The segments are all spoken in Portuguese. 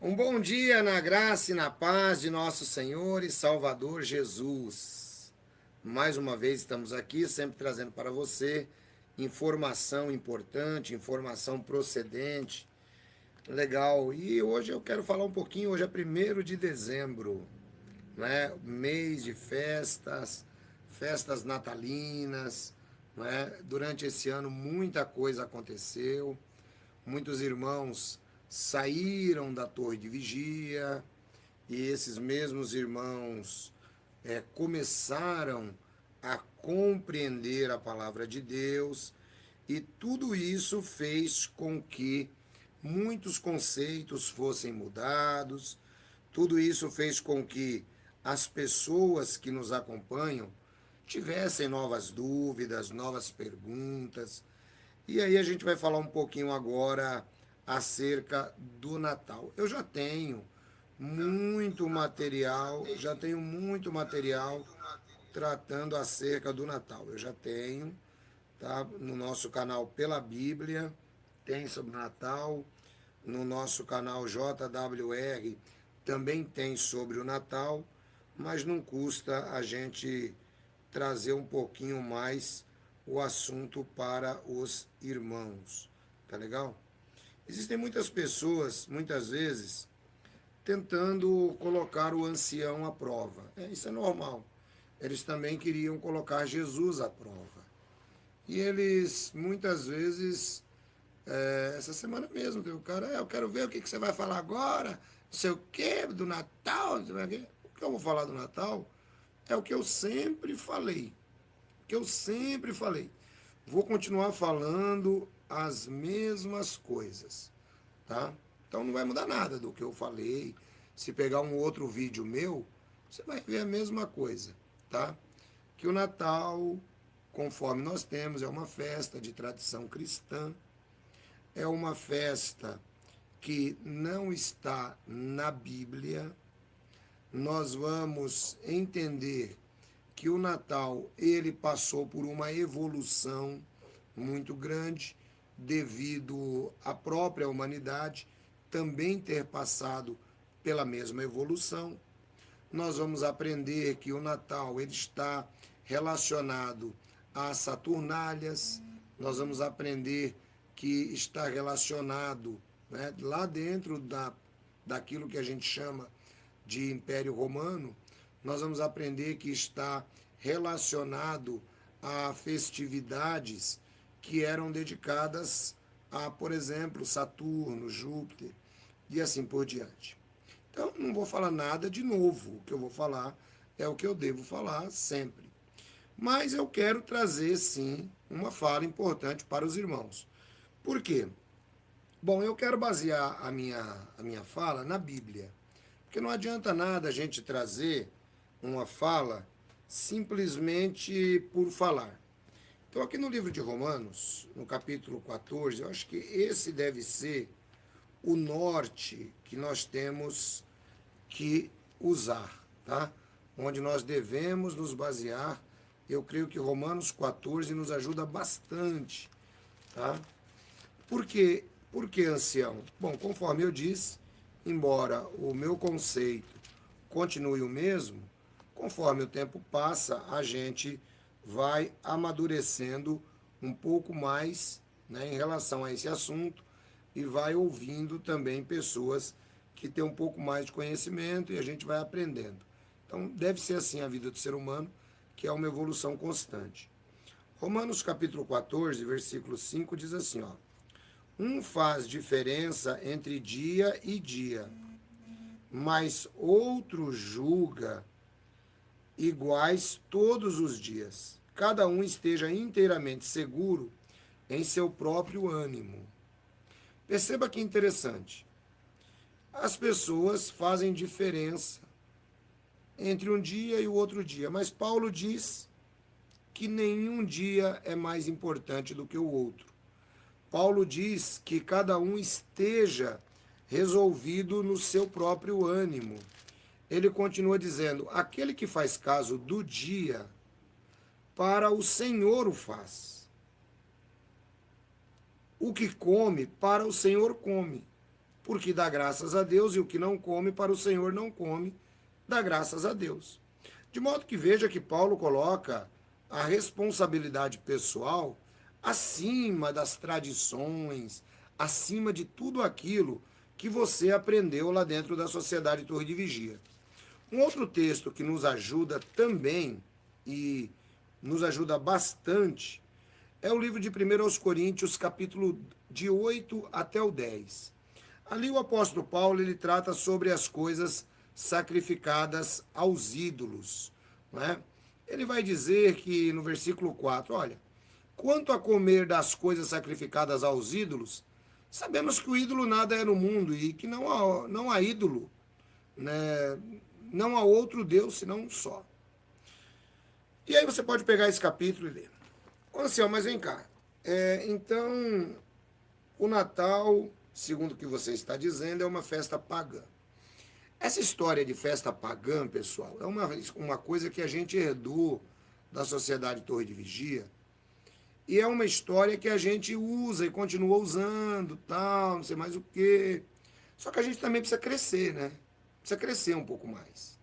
Um bom dia na graça e na paz de nosso Senhor e Salvador Jesus. Mais uma vez estamos aqui, sempre trazendo para você informação importante, informação procedente, legal. E hoje eu quero falar um pouquinho, hoje é 1º de dezembro, né? Mês de festas, festas natalinas, né? Durante esse ano muita coisa aconteceu. Muitos irmãos saíram da torre de vigia e esses mesmos irmãos começaram a compreender a palavra de Deus, e tudo isso fez com que muitos conceitos fossem mudados, tudo isso fez com que as pessoas que nos acompanham tivessem novas dúvidas, novas perguntas. E aí a gente vai falar um pouquinho agora acerca do Natal. Eu já tenho muito material tratando acerca do Natal. Eu já tenho, tá? No nosso canal Pela Bíblia, tem sobre o Natal. No nosso canal JWR também tem sobre o Natal, mas não custa a gente trazer um pouquinho mais o assunto para os irmãos. Tá legal? Existem muitas pessoas, muitas vezes, tentando colocar o ancião à prova. Isso é normal. Eles também queriam colocar Jesus à prova. E eles, muitas vezes, essa semana mesmo, tem o cara, eu quero ver o que você vai falar agora, não sei o quê, do Natal, não sei o quê. O que eu vou falar do Natal é o que eu sempre falei. O que eu sempre falei. Vou continuar falando as mesmas coisas, tá? Então não vai mudar nada do que eu falei. Se pegar um outro vídeo meu, você vai ver a mesma coisa, tá? Que o Natal, conforme nós temos, é uma festa de tradição cristã, é uma festa que não está na Bíblia. Nós vamos entender que o Natal ele passou por uma evolução muito grande devido à própria humanidade também ter passado pela mesma evolução. Nós vamos aprender que o Natal ele está relacionado às Saturnálias. Nós vamos aprender que está relacionado, né, lá dentro daquilo que a gente chama de Império Romano. Nós vamos aprender que está relacionado a festividades que eram dedicadas a, por exemplo, Saturno, Júpiter e assim por diante. Então, não vou falar nada de novo. O que eu vou falar é o que eu devo falar sempre. Mas eu quero trazer, sim, uma fala importante para os irmãos. Por quê? Bom, eu quero basear a minha fala na Bíblia. Porque não adianta nada a gente trazer uma fala simplesmente por falar. Então, aqui no livro de Romanos, no capítulo 14, eu acho que esse deve ser o norte que nós temos que usar, tá? Onde nós devemos nos basear. Eu creio que Romanos 14 nos ajuda bastante, tá? Por quê? Por que ancião? Bom, conforme eu disse, embora o meu conceito continue o mesmo, conforme o tempo passa, a gente vai amadurecendo um pouco mais, né, em relação a esse assunto, e vai ouvindo também pessoas que têm um pouco mais de conhecimento e a gente vai aprendendo. Então, deve ser assim a vida do ser humano, que é uma evolução constante. Romanos capítulo 14, versículo 5 diz assim, ó: um faz diferença entre dia e dia, mas outro julga iguais todos os dias. Cada um esteja inteiramente seguro em seu próprio ânimo. Perceba que interessante. As pessoas fazem diferença entre um dia e o outro dia, mas Paulo diz que nenhum dia é mais importante do que o outro. Paulo diz que cada um esteja resolvido no seu próprio ânimo. Ele continua dizendo: aquele que faz caso do dia, para o Senhor o faz. O que come, para o Senhor come, porque dá graças a Deus, e o que não come para o Senhor não come, dá graças a Deus. De modo que veja que Paulo coloca a responsabilidade pessoal acima das tradições, acima de tudo aquilo que você aprendeu lá dentro da Sociedade Torre de Vigia. Um outro texto que nos ajuda também, e nos ajuda bastante, é o livro de 1 Coríntios, capítulo de 8 até o 10. Ali o apóstolo Paulo ele trata sobre as coisas sacrificadas aos ídolos. Não é? Ele vai dizer que no versículo 4, olha, quanto a comer das coisas sacrificadas aos ídolos, sabemos que o ídolo nada é no mundo e que não há ídolo, né? Não há outro Deus senão um só. E aí você pode pegar esse capítulo e ler. Ô, Anselmo, mas vem cá. Então, o Natal, segundo o que você está dizendo, é uma festa pagã. Essa história de festa pagã, pessoal, é uma coisa que a gente herdou da Sociedade Torre de Vigia. E é uma história que a gente usa e continua usando, tal, não sei mais o quê. Só que a gente também precisa crescer, né? Precisa crescer um pouco mais.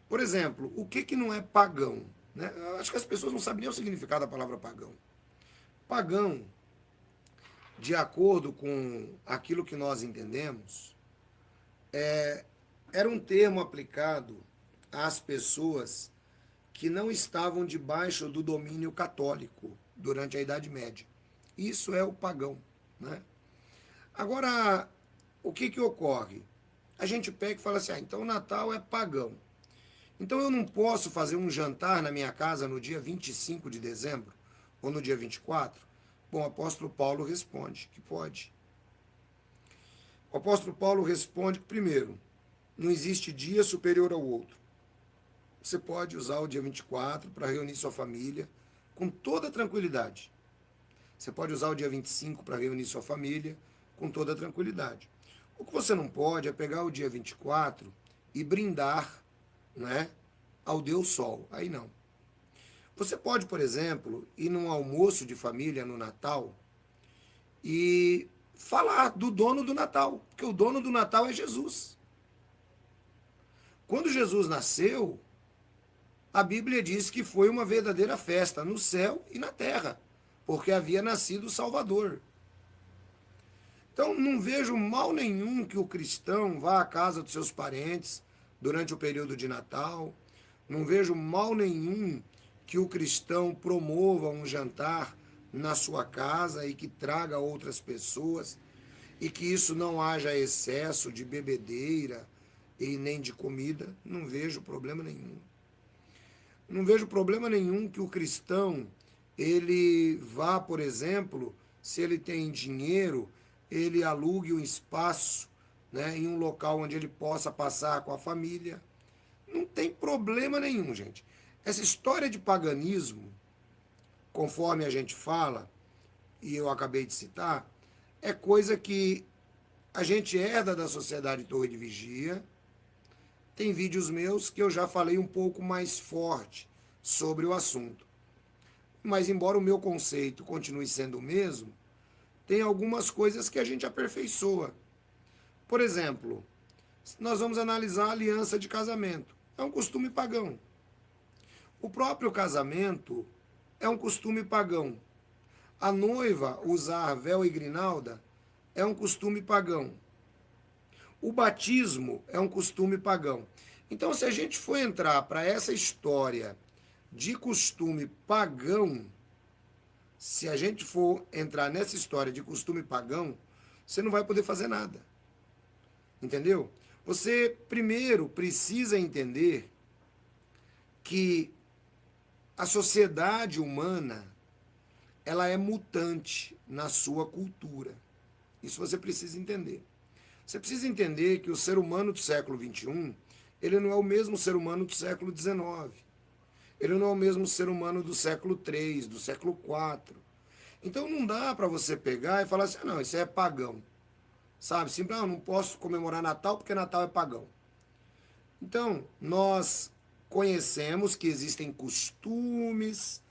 Por exemplo, o que não é pagão? Né? Eu acho que as pessoas não sabem nem o significado da palavra pagão. Pagão, de acordo com aquilo que nós entendemos, era um termo aplicado às pessoas que não estavam debaixo do domínio católico durante a Idade Média. Isso é o pagão. Né? Agora, o que ocorre? A gente pega e fala assim, então o Natal é pagão. Então eu não posso fazer um jantar na minha casa no dia 25 de dezembro ou no dia 24? Bom, o apóstolo Paulo responde que pode. O apóstolo Paulo responde que, primeiro, não existe dia superior ao outro. Você pode usar o dia 24 para reunir sua família com toda tranquilidade. Você pode usar o dia 25 para reunir sua família com toda tranquilidade. O que você não pode é pegar o dia 24 e brindar, né, ao Deus Sol. Aí não. Você pode, por exemplo, ir num almoço de família no Natal e falar do dono do Natal, porque o dono do Natal é Jesus. Quando Jesus nasceu, a Bíblia diz que foi uma verdadeira festa no céu e na terra, porque havia nascido o Salvador. Então, não vejo mal nenhum que o cristão vá à casa dos seus parentes durante o período de Natal. Não vejo mal nenhum que o cristão promova um jantar na sua casa e que traga outras pessoas e que isso não haja excesso de bebedeira e nem de comida. Não vejo problema nenhum. Não vejo problema nenhum que o cristão ele vá, por exemplo, se ele tem dinheiro, ele alugue um espaço, né, em um local onde ele possa passar com a família. Não tem problema nenhum, gente. Essa história de paganismo, conforme a gente fala, e eu acabei de citar, é coisa que a gente herda da Sociedade Torre de Vigia. Tem vídeos meus que eu já falei um pouco mais forte sobre o assunto. Mas embora o meu conceito continue sendo o mesmo, tem algumas coisas que a gente aperfeiçoa. Por exemplo, nós vamos analisar a aliança de casamento. É um costume pagão. O próprio casamento é um costume pagão. A noiva usar véu e grinalda é um costume pagão. O batismo é um costume pagão. Então, se a gente for entrar para essa história de costume pagão, se a gente for entrar nessa história de costume pagão, você não vai poder fazer nada. Entendeu? Você primeiro precisa entender que a sociedade humana ela é mutante na sua cultura. Isso você precisa entender. Você precisa entender que o ser humano do século XXI, ele não é o mesmo ser humano do século XIX. Ele não é o mesmo ser humano do século III, do século IV. Então não dá para você pegar e falar assim, não, isso é pagão. Sabe? Simples, não posso comemorar Natal porque Natal é pagão. Então, nós conhecemos que existem costumes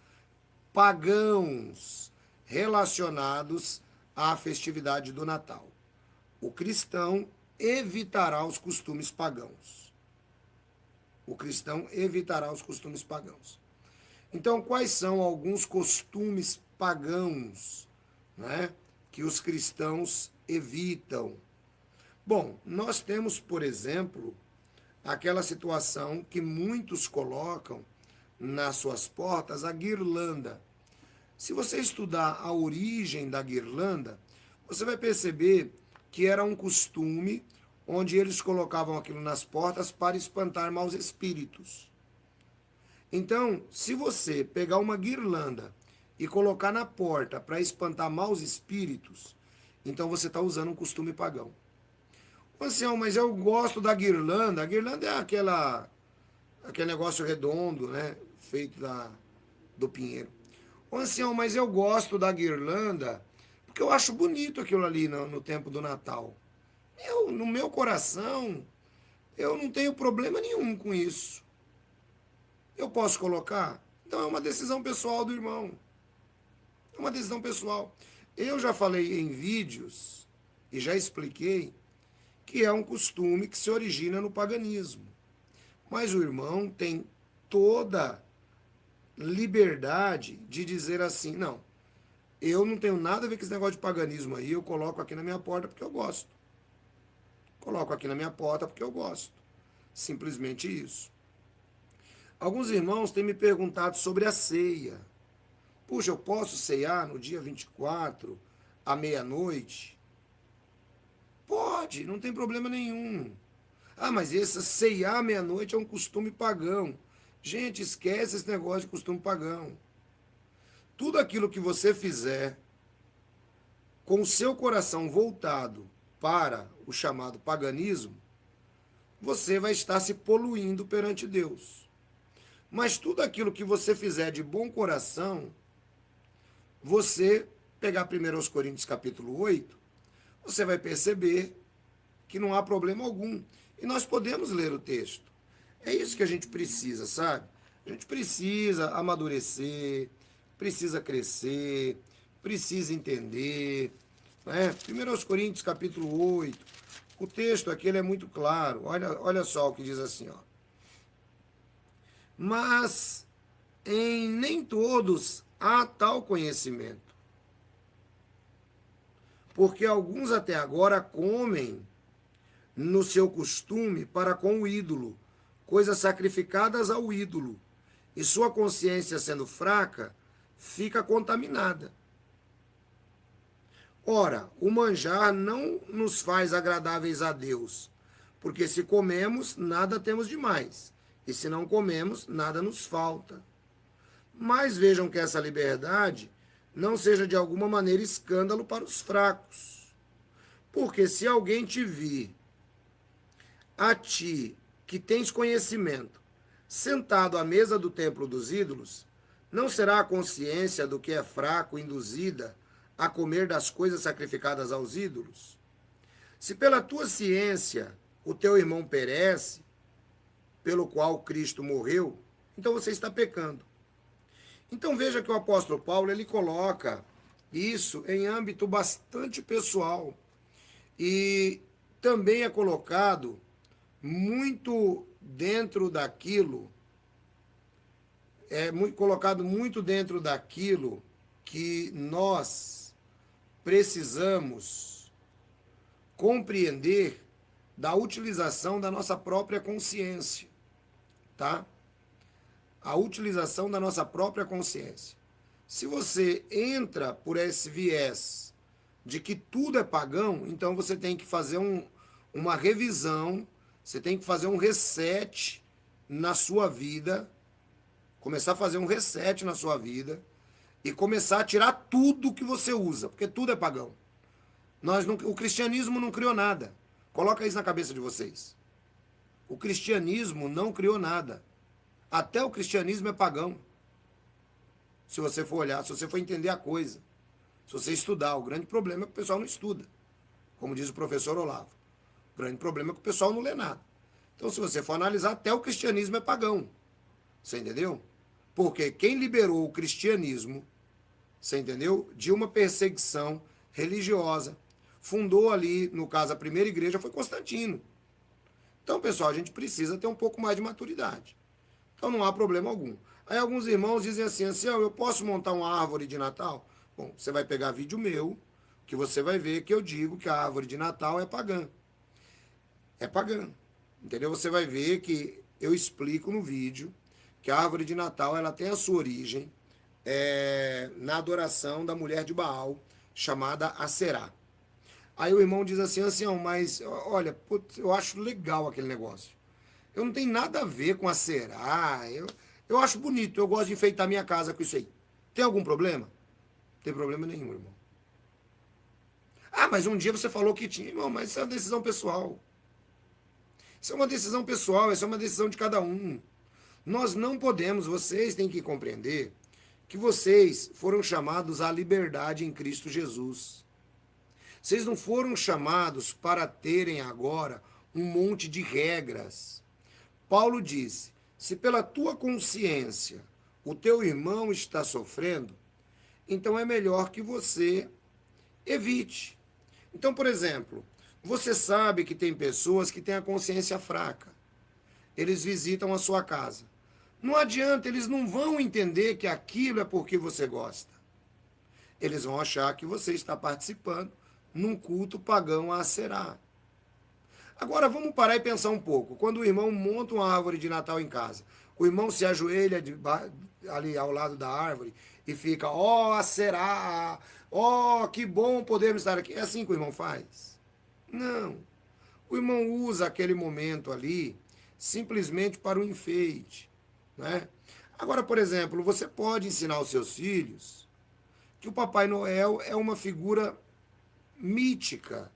pagãos relacionados à festividade do Natal. o cristão evitará os costumes pagãos. O cristão evitará os costumes pagãos. Então, quais são alguns costumes pagãos, né, que os cristãos evitam? Bom, nós temos, por exemplo, aquela situação que muitos colocam nas suas portas, a guirlanda. Se você estudar a origem da guirlanda, você vai perceber que era um costume onde eles colocavam aquilo nas portas para espantar maus espíritos. Então, se você pegar uma guirlanda e colocar na porta para espantar maus espíritos, então você está usando um costume pagão. Ancião, mas eu gosto da guirlanda. A guirlanda é aquele negócio redondo, né? Feito do pinheiro. Ancião, mas eu gosto da guirlanda porque eu acho bonito aquilo ali no tempo do Natal. No meu coração, eu não tenho problema nenhum com isso. Eu posso colocar? Então é uma decisão pessoal do irmão. É uma decisão pessoal. Eu já falei em vídeos e já expliquei que é um costume que se origina no paganismo. Mas o irmão tem toda liberdade de dizer assim, não, eu não tenho nada a ver com esse negócio de paganismo aí, eu coloco aqui na minha porta porque eu gosto. Coloco aqui na minha porta porque eu gosto. Simplesmente isso. Alguns irmãos têm me perguntado sobre a ceia. Puxa, eu posso ceiar no dia 24, à meia-noite? Pode, não tem problema nenhum. Ah, mas esse ceiar à meia-noite é um costume pagão. Gente, esquece esse negócio de costume pagão. Tudo aquilo que você fizer com o seu coração voltado para o chamado paganismo, você vai estar se poluindo perante Deus. Mas tudo aquilo que você fizer de bom coração, você pegar 1 Coríntios capítulo 8, você vai perceber que não há problema algum. E nós podemos ler o texto. É isso que a gente precisa, sabe? A gente precisa amadurecer, precisa crescer, precisa entender. Né? 1 Coríntios capítulo 8, o texto aqui ele é muito claro. Olha só o que diz assim, ó. Mas em nem todos há tal conhecimento, porque alguns até agora comem no seu costume para com o ídolo, coisas sacrificadas ao ídolo, e sua consciência sendo fraca, fica contaminada. Ora, o manjar não nos faz agradáveis a Deus, porque se comemos, nada temos demais, e se não comemos, nada nos falta. Mas vejam que essa liberdade não seja de alguma maneira escândalo para os fracos. Porque se alguém te vir, a ti, que tens conhecimento, sentado à mesa do templo dos ídolos, não será a consciência do que é fraco induzida a comer das coisas sacrificadas aos ídolos? Se pela tua ciência o teu irmão perece, pelo qual Cristo morreu, então você está pecando. Então veja que o apóstolo Paulo ele coloca isso em âmbito bastante pessoal e também é colocado muito dentro daquilo, colocado muito dentro daquilo que nós precisamos compreender da utilização da nossa própria consciência, tá? A utilização da nossa própria consciência. Se você entra por esse viés de que tudo é pagão, então você tem que fazer uma revisão, você tem que fazer um reset na sua vida, começar a fazer um reset na sua vida e começar a tirar tudo que você usa, porque tudo é pagão. O cristianismo não criou nada. Coloca isso na cabeça de vocês. O cristianismo não criou nada. Até o cristianismo é pagão. Se você for olhar, se você for entender a coisa. Se você estudar, o grande problema é que o pessoal não estuda. Como diz o professor Olavo. O grande problema é que o pessoal não lê nada. Então, se você for analisar, até o cristianismo é pagão. Você entendeu? Porque quem liberou o cristianismo, você entendeu? De uma perseguição religiosa fundou ali, no caso, a primeira igreja foi Constantino. Então, pessoal, a gente precisa ter um pouco mais de maturidade. Então não há problema algum. Aí alguns irmãos dizem assim, eu posso montar uma árvore de Natal? Bom, você vai pegar vídeo meu, que você vai ver que eu digo que a árvore de Natal é pagã. É pagã. Entendeu? Você vai ver que eu explico no vídeo que a árvore de Natal ela tem a sua origem na adoração da mulher de Baal, chamada Aserá. Aí o irmão diz assim, ancião, mas olha, putz, eu acho legal aquele negócio. Eu não tenho nada a ver com Aserá. Eu acho bonito, eu gosto de enfeitar minha casa com isso aí. Tem algum problema? Não tem problema nenhum, irmão. Ah, mas um dia você falou que tinha. Irmão, mas isso é uma decisão pessoal. Isso é uma decisão pessoal, isso é uma decisão de cada um. Nós não podemos, vocês têm que compreender que vocês foram chamados à liberdade em Cristo Jesus. Vocês não foram chamados para terem agora um monte de regras. Paulo disse, se pela tua consciência o teu irmão está sofrendo, então é melhor que você evite. Então, por exemplo, você sabe que tem pessoas que têm a consciência fraca. Eles visitam a sua casa. Não adianta, eles não vão entender que aquilo é porque você gosta. Eles vão achar que você está participando num culto pagão a Aserá. Agora vamos parar e pensar um pouco. Quando o irmão monta uma árvore de Natal em casa, o irmão se ajoelha ali ao lado da árvore e fica, Aserá, que bom podermos estar aqui. É assim que o irmão faz? Não. O irmão usa aquele momento ali simplesmente para o enfeite. Né? Agora, por exemplo, você pode ensinar aos seus filhos que o Papai Noel é uma figura mítica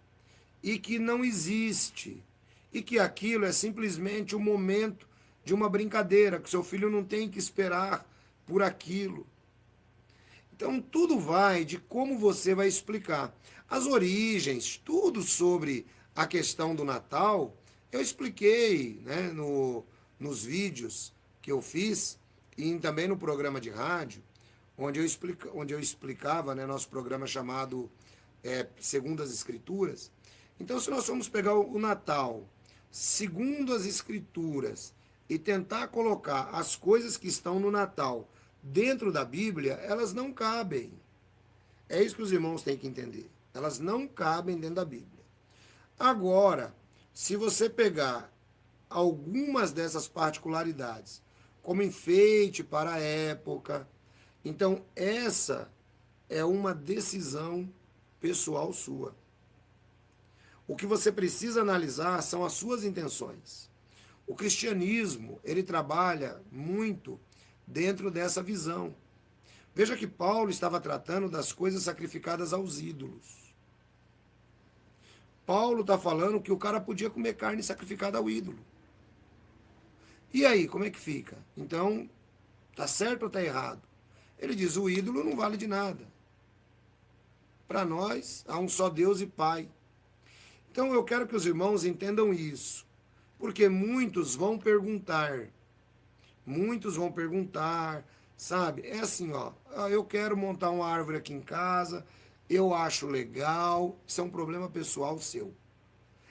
e que não existe, e que aquilo é simplesmente um momento de uma brincadeira, que seu filho não tem que esperar por aquilo. Então, tudo vai de como você vai explicar. As origens, tudo sobre a questão do Natal, eu expliquei, né, nos vídeos que eu fiz, e também no programa de rádio, onde eu explicava, né, nosso programa chamado Segundo as Escrituras. Então, se nós formos pegar o Natal, segundo as Escrituras, e tentar colocar as coisas que estão no Natal dentro da Bíblia, elas não cabem. É isso que os irmãos têm que entender. Elas não cabem dentro da Bíblia. Agora, se você pegar algumas dessas particularidades, como enfeite para a época, então essa é uma decisão pessoal sua. O que você precisa analisar são as suas intenções. O cristianismo, ele trabalha muito dentro dessa visão. Veja que Paulo estava tratando das coisas sacrificadas aos ídolos. Paulo está falando que o cara podia comer carne sacrificada ao ídolo. E aí, como é que fica? Então, está certo ou está errado? Ele diz, o ídolo não vale de nada. Para nós, há um só Deus e Pai. Então eu quero que os irmãos entendam isso, porque muitos vão perguntar, sabe? É assim, eu quero montar uma árvore aqui em casa, eu acho legal, isso é um problema pessoal seu.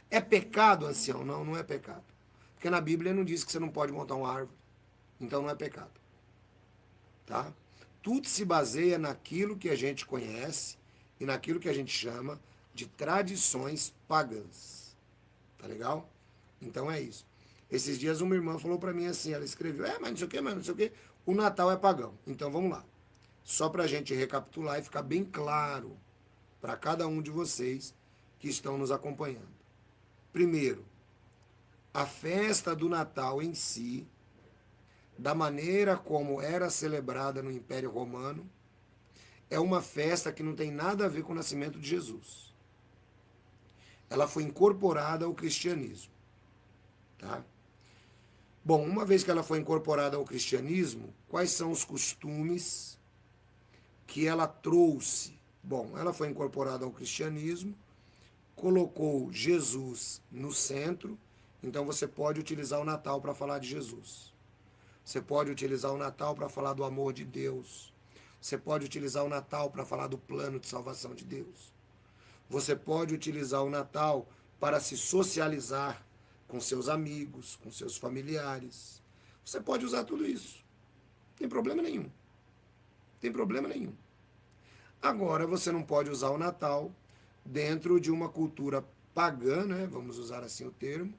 É pecado, ancião? Não, não é pecado. Porque na Bíblia não diz que você não pode montar uma árvore, então não é pecado. Tá? Tudo se baseia naquilo que a gente conhece e naquilo que a gente chama de tradições pagãs. Tá legal? Então é isso. Esses dias uma irmã falou para mim assim, ela escreveu, mas não sei o que, mas não sei o que, o Natal é pagão. Então vamos lá. Só para a gente recapitular e ficar bem claro para cada um de vocês que estão nos acompanhando. Primeiro, a festa do Natal em si, da maneira como era celebrada no Império Romano, é uma festa que não tem nada a ver com o nascimento de Jesus. Ela foi incorporada ao cristianismo. Tá? Bom, uma vez que ela foi incorporada ao cristianismo, quais são os costumes que ela trouxe? Bom, ela foi incorporada ao cristianismo, colocou Jesus no centro, então você pode utilizar o Natal para falar de Jesus. Você pode utilizar o Natal para falar do amor de Deus. Você pode utilizar o Natal para falar do plano de salvação de Deus. Você pode utilizar o Natal para se socializar com seus amigos, com seus familiares. Você pode usar tudo isso. Não tem problema nenhum. Não tem problema nenhum. Agora, você não pode usar o Natal dentro de uma cultura pagã, né? Vamos usar assim o termo,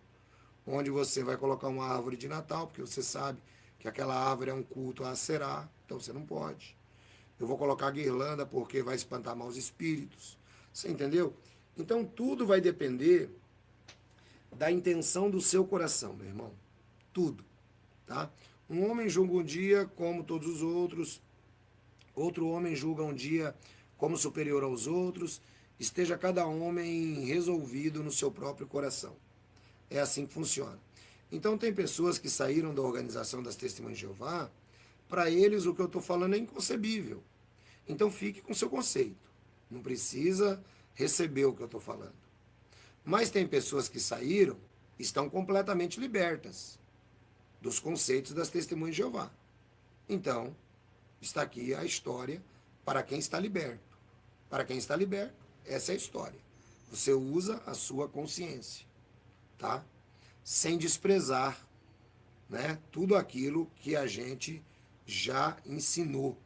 onde você vai colocar uma árvore de Natal, porque você sabe que aquela árvore é um culto a Aserá, então você não pode. Eu vou colocar guirlanda porque vai espantar maus espíritos. Você entendeu? Então tudo vai depender da intenção do seu coração, meu irmão. Tudo, tá? Um homem julga um dia como todos os outros, outro homem julga um dia como superior aos outros, esteja cada homem resolvido no seu próprio coração. É assim que funciona. Então tem pessoas que saíram da organização das Testemunhas de Jeová, para eles o que eu estou falando é inconcebível. Então fique com seu conceito. Não precisa receber o que eu estou falando. Mas tem pessoas que saíram, estão completamente libertas dos conceitos das Testemunhas de Jeová. Então, está aqui a história para quem está liberto. Para quem está liberto, essa é a história. Você usa a sua consciência, tá? Sem desprezar, né, tudo aquilo que a gente já ensinou,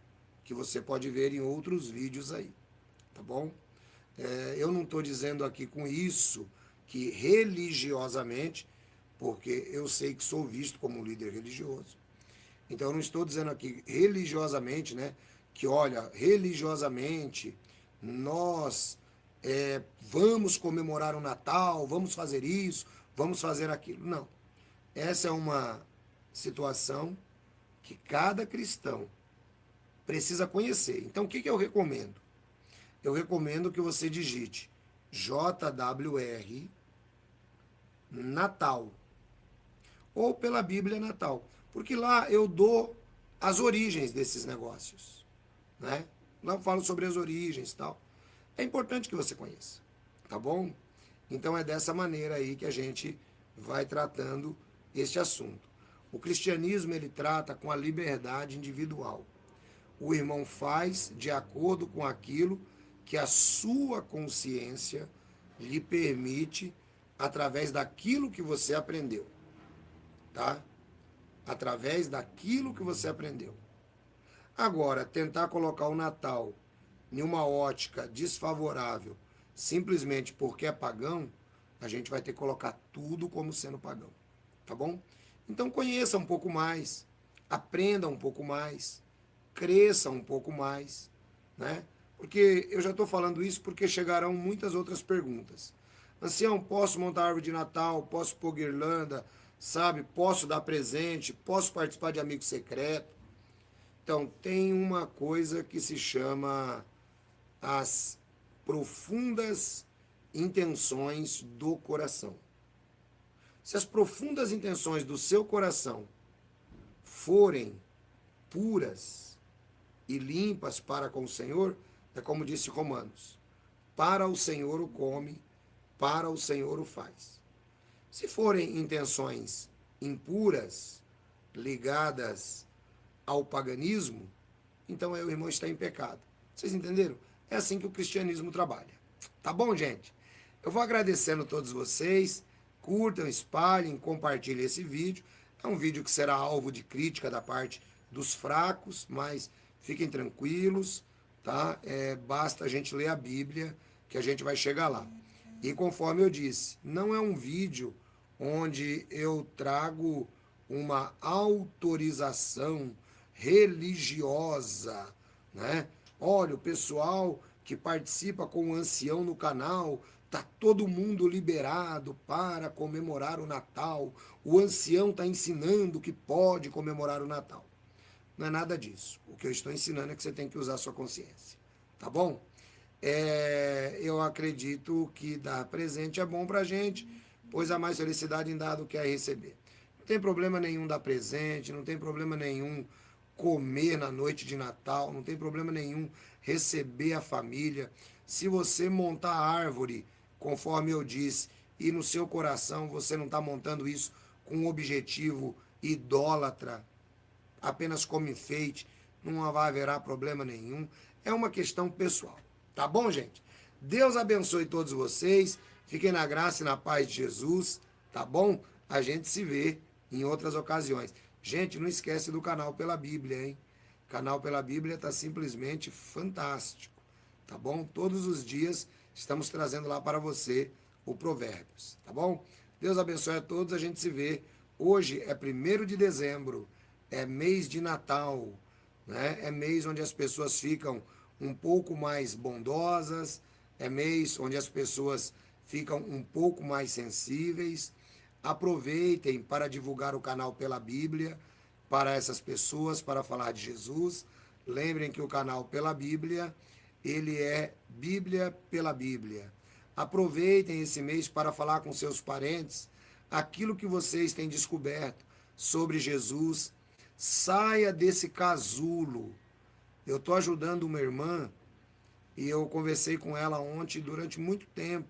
que você pode ver em outros vídeos aí, tá bom? Eu não estou dizendo aqui com isso que religiosamente, porque eu sei que sou visto como um líder religioso, então eu não estou dizendo aqui religiosamente, né, que olha, religiosamente nós vamos comemorar o Natal, vamos fazer isso, vamos fazer aquilo. Não. Essa é uma situação que cada cristão precisa conhecer. Então, o que eu recomendo? Eu recomendo que você digite JWR Natal ou pela Bíblia Natal, porque lá eu dou as origens desses negócios, né? Lá eu falo sobre as origens e tal. É importante que você conheça, tá bom? Então é dessa maneira aí que a gente vai tratando este assunto. O cristianismo, ele trata com a liberdade individual. O irmão faz de acordo com aquilo que a sua consciência lhe permite através daquilo que você aprendeu, tá? Através daquilo que você aprendeu. Agora, tentar colocar o Natal em uma ótica desfavorável, simplesmente porque é pagão, a gente vai ter que colocar tudo como sendo pagão, tá bom? Então conheça um pouco mais, aprenda um pouco mais, cresça um pouco mais, né? Porque eu já estou falando isso porque chegarão muitas outras perguntas. Ancião, posso montar árvore de Natal, posso pôr guirlanda, sabe? Posso dar presente, posso participar de amigo secreto. Então, tem uma coisa que se chama as profundas intenções do coração. Se as profundas intenções do seu coração forem puras e limpas para com o Senhor, é como disse Romanos, para o Senhor o come, para o Senhor o faz. Se forem intenções impuras, ligadas ao paganismo, então o irmão está em pecado. Vocês entenderam? É assim que o cristianismo trabalha. Tá bom, gente? Eu vou agradecendo a todos vocês. Curtam, espalhem, compartilhem esse vídeo. É um vídeo que será alvo de crítica da parte dos fracos, mas fiquem tranquilos, tá? Basta a gente ler a Bíblia que a gente vai chegar lá. E conforme eu disse, não é um vídeo onde eu trago uma autorização religiosa, né? Olha, o pessoal que participa com o ancião no canal, tá todo mundo liberado para comemorar o Natal. O ancião está ensinando que pode comemorar o Natal. Não é nada disso. O que eu estou ensinando é que você tem que usar a sua consciência. Tá bom? Eu acredito que dar presente é bom para a gente, pois há mais felicidade em dar do que a receber. Não tem problema nenhum dar presente, não tem problema nenhum comer na noite de Natal, não tem problema nenhum receber a família. Se você montar a árvore, conforme eu disse, e no seu coração você não está montando isso com um objetivo idólatra, apenas como enfeite, não vai haverá problema nenhum. É uma questão pessoal. Tá bom, gente? Deus abençoe todos vocês. Fiquem na graça e na paz de Jesus, tá bom? A gente se vê em outras ocasiões. Gente, não esquece do canal Pela Bíblia, hein? O canal Pela Bíblia está simplesmente fantástico, tá bom? Todos os dias estamos trazendo lá para você o Provérbios, tá bom? Deus abençoe a todos, a gente se vê. Hoje é 1º de dezembro, é mês de Natal, né? É mês onde as pessoas ficam um pouco mais bondosas, é mês onde as pessoas ficam um pouco mais sensíveis. Aproveitem para divulgar o canal Pela Bíblia para essas pessoas, para falar de Jesus. Lembrem que o canal Pela Bíblia, ele é Bíblia pela Bíblia. Aproveitem esse mês para falar com seus parentes aquilo que vocês têm descoberto sobre Jesus. Saia desse casulo. Eu estou ajudando uma irmã e eu conversei com ela ontem durante muito tempo,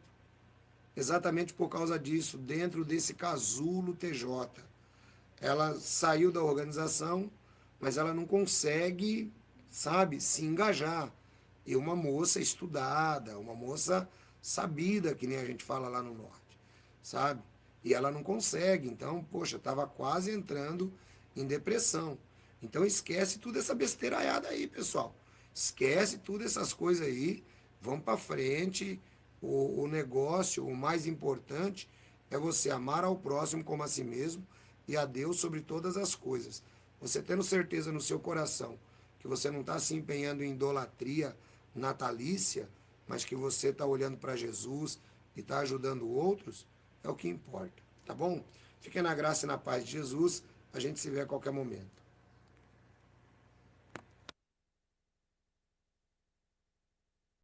exatamente por causa disso, dentro desse casulo TJ. Ela saiu da organização, mas ela não consegue, sabe, se engajar. E uma moça estudada, uma moça sabida, que nem a gente fala lá no norte, sabe? E ela não consegue. Então, poxa, estava quase entrando em depressão. Então esquece tudo essa besteiraiada aí, pessoal. Esquece tudo essas coisas aí. Vamos para frente. O negócio, o mais importante é você amar ao próximo como a si mesmo e a Deus sobre todas as coisas. Você tendo certeza no seu coração que você não está se empenhando em idolatria natalícia, mas que você está olhando para Jesus e está ajudando outros, é o que importa, tá bom? Fiquem na graça e na paz de Jesus. A gente se vê a qualquer momento.